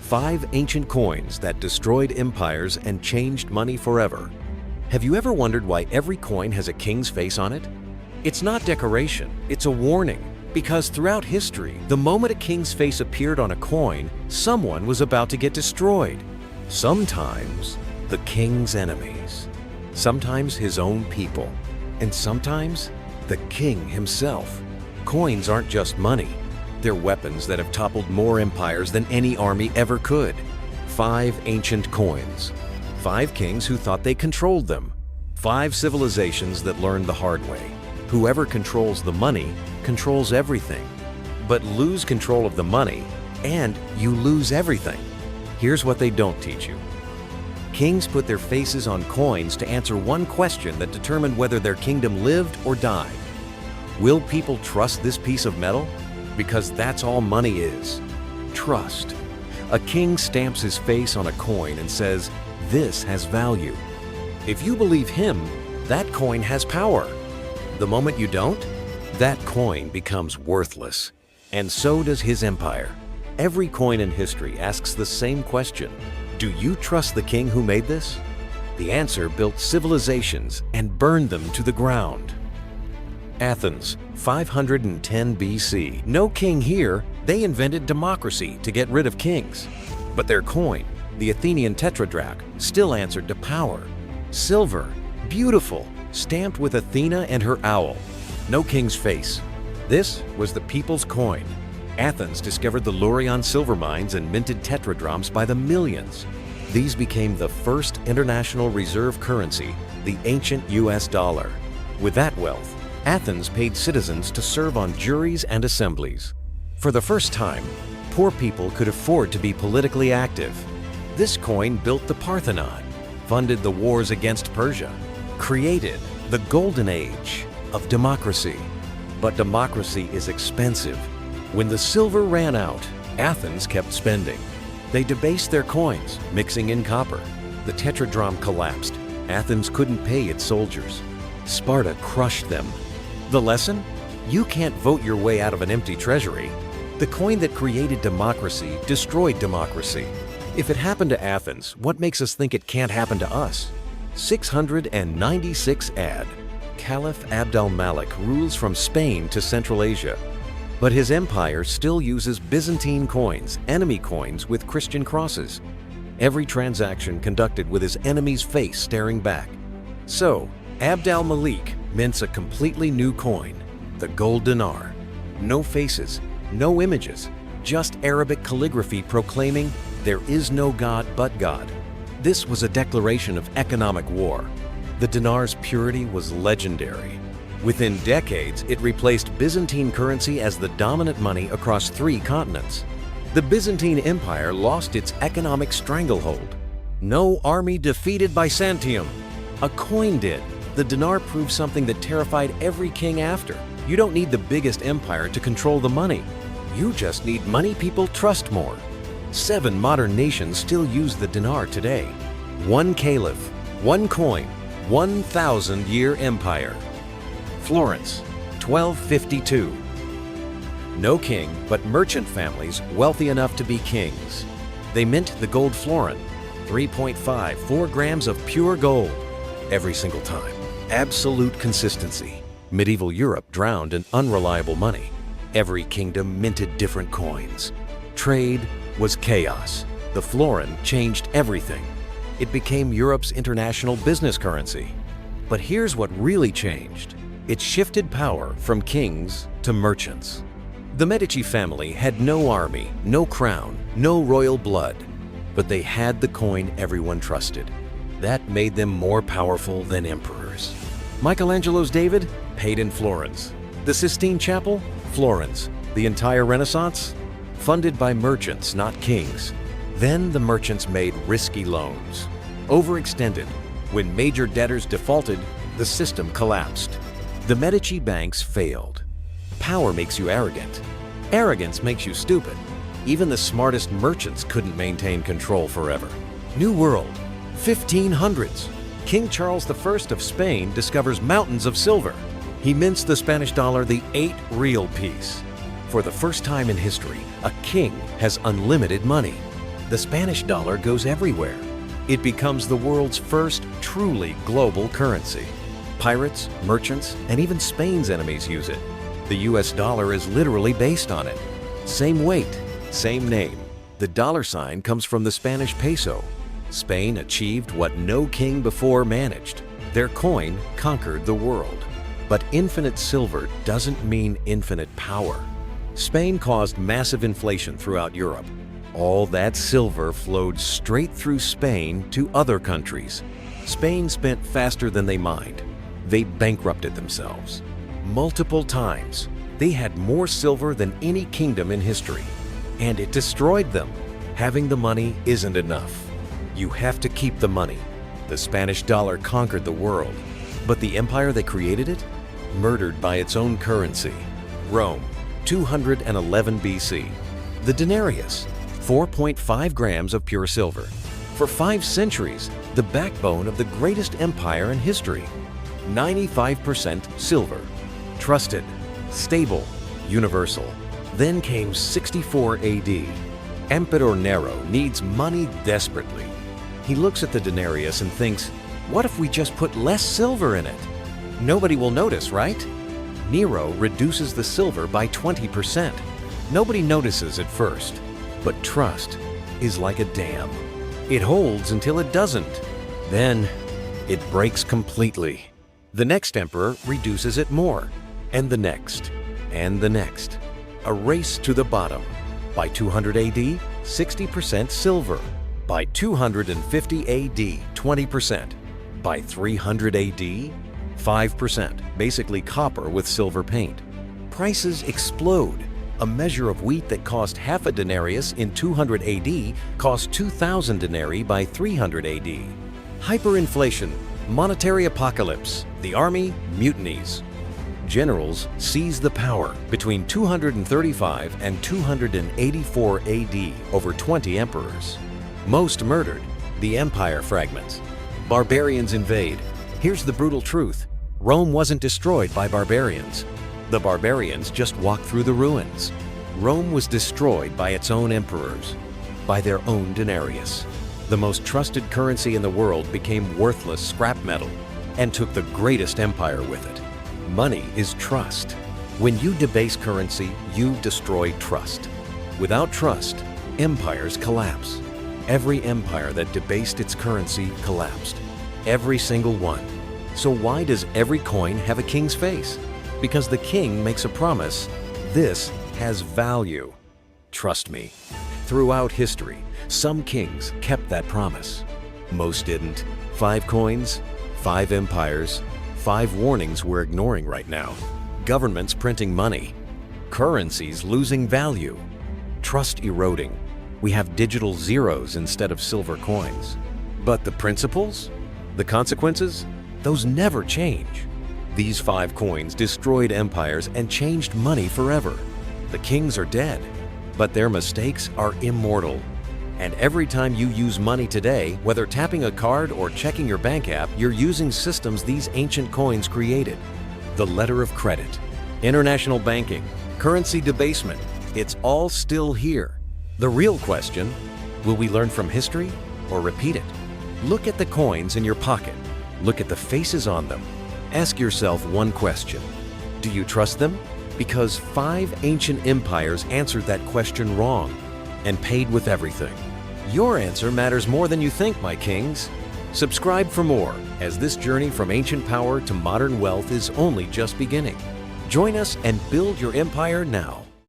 5 ancient coins that destroyed empires and changed money forever. Have you ever wondered why every coin has a king's face on it? It's not decoration, it's a warning. Because throughout history, the moment a king's face appeared on a coin, someone was about to get destroyed. Sometimes the king's enemies, sometimes his own people, and sometimes the king himself. Coins aren't just money. They're weapons that have toppled more empires than any army ever could. 5 ancient coins. 5 kings who thought they controlled them. 5 civilizations that learned the hard way. Whoever controls the money controls everything. But lose control of the money and you lose everything. Here's what they don't teach you. Kings put their faces on coins to answer one question that determined whether their kingdom lived or died. Will people trust this piece of metal? Because that's all money is. Trust. A king stamps his face on a coin and says, "This has value." If you believe him, that coin has power. The moment you don't, that coin becomes worthless. And so does his empire. Every coin in history asks the same question. Do you trust the king who made this? The answer built civilizations and burned them to the ground. Athens, 510 BC. No king here. They invented democracy to get rid of kings. But their coin, the Athenian Tetradrachm, still answered to power. Silver, beautiful, stamped with Athena and her owl. No king's face. This was the people's coin. Athens discovered the Florentine silver mines and minted tetradrachms by the millions. These became the first international reserve currency, the ancient US dollar. With that wealth, Athens paid citizens to serve on juries and assemblies. For the first time, poor people could afford to be politically active. This coin built the Parthenon, funded the wars against Persia, created the golden age of democracy. But democracy is expensive. When the silver ran out, Athens kept spending. They debased their coins, mixing in copper. The Tetradrachm collapsed. Athens couldn't pay its soldiers. Sparta crushed them. The lesson? You can't vote your way out of an empty treasury. The coin that created democracy destroyed democracy. If it happened to Athens, what makes us think it can't happen to us? 696 AD. Caliph Abd al-Malik rules from Spain to Central Asia. But his empire still uses Byzantine coins, enemy coins with Christian crosses. Every transaction conducted with his enemy's face staring back. So, Abd al-Malik mints a completely new coin, the gold dinar. No faces, no images, just Arabic calligraphy proclaiming, "There is no God but God." This was a declaration of economic war. The dinar's purity was legendary. Within decades, it replaced Byzantine currency as the dominant money across 3 continents. The Byzantine Empire lost its economic stranglehold. No army defeated Byzantium. A coin did. The dinar proved something that terrified every king after. You don't need the biggest empire to control the money. You just need money people trust more. 7 modern nations still use the dinar today. 1 caliph, 1 coin, 1,000-year empire. Florence, 1252. No king, but merchant families wealthy enough to be kings. They mint the gold florin, 3.54 grams of pure gold, every single time. Absolute consistency. Medieval Europe drowned in unreliable money. Every kingdom minted different coins. Trade was chaos. The florin changed everything. It became Europe's international business currency. But here's what really changed. It shifted power from kings to merchants. The Medici family had no army, no crown, no royal blood, but they had the coin everyone trusted. That made them more powerful than emperors. Michelangelo's David paid in florins. The Sistine Chapel? Florins. The entire Renaissance? Funded by merchants, not kings. Then the merchants made risky loans. Overextended. When major debtors defaulted, the system collapsed. The Medici banks failed. Power makes you arrogant. Arrogance makes you stupid. Even the smartest merchants couldn't maintain control forever. New World, 1500s. King Charles I of Spain discovers mountains of silver. He mints the Spanish dollar, the 8 real piece. For the first time in history, a king has unlimited money. the Spanish dollar goes everywhere. It becomes the world's first truly global currency. Pirates, merchants, and even Spain's enemies use it. The US dollar is literally based on it. Same weight, same name. The dollar sign comes from the Spanish peso. Spain achieved what no king before managed. Their coin conquered the world. But infinite silver doesn't mean infinite power. Spain caused massive inflation throughout Europe. All that silver flowed straight through Spain to other countries. Spain spent faster than they mined. They bankrupted themselves. Multiple times, they had more silver than any kingdom in history. And it destroyed them. Having the money isn't enough. You have to keep the money. The Spanish dollar conquered the world. But the empire that created it? Murdered by its own currency. Rome, 211 BC. The Denarius, 4.5 grams of pure silver. For 5 centuries, the backbone of the greatest empire in history. 95% silver. Trusted, stable, universal. Then came 64 AD. Emperor Nero needs money desperately. He looks at the denarius and thinks, what if we just put less silver in it? Nobody will notice, right? Nero reduces the silver by 20%. Nobody notices at first, but trust is like a dam. It holds until it doesn't. Then it breaks completely. The next emperor reduces it more, and the next, and the next. A race to the bottom. By 200 AD, 60% silver. By 250 AD, 20%. By 300 AD, 5%, basically copper with silver paint. Prices explode. A measure of wheat that cost half a denarius in 200 AD cost 2,000 denarii by 300 AD. Hyperinflation, monetary apocalypse, the army mutinies. Generals seize the power between 235 and 284 AD over 20 emperors. Most murdered, the empire fragments. Barbarians invade. Here's the brutal truth. Rome wasn't destroyed by barbarians. The barbarians just walked through the ruins. Rome was destroyed by its own emperors, by their own denarius. The most trusted currency in the world became worthless scrap metal and took the greatest empire with it. Money is trust. When you debase currency, you destroy trust. Without trust, empires collapse. Every empire that debased its currency collapsed. Every single one. So why does every coin have a king's face? Because the king makes a promise. This has value. Trust me. Throughout history, some kings kept that promise. Most didn't. 5 coins, 5 empires, 5 warnings we're ignoring right now. Governments printing money. Currencies losing value. Trust eroding. We have digital zeros instead of silver coins. But the principles? The consequences? Those never change. These 5 coins destroyed empires and changed money forever. The kings are dead, but their mistakes are immortal. And every time you use money today, whether tapping a card or checking your bank app, you're using systems these ancient coins created. The letter of credit, international banking, currency debasement, it's all still here. The real question, will we learn from history or repeat it? Look at the coins in your pocket. Look at the faces on them. Ask yourself one question. Do you trust them? Because 5 ancient empires answered that question wrong and paid with everything. Your answer matters more than you think, my kings. Subscribe for more, as this journey from ancient power to modern wealth is only just beginning. Join us and build your empire now.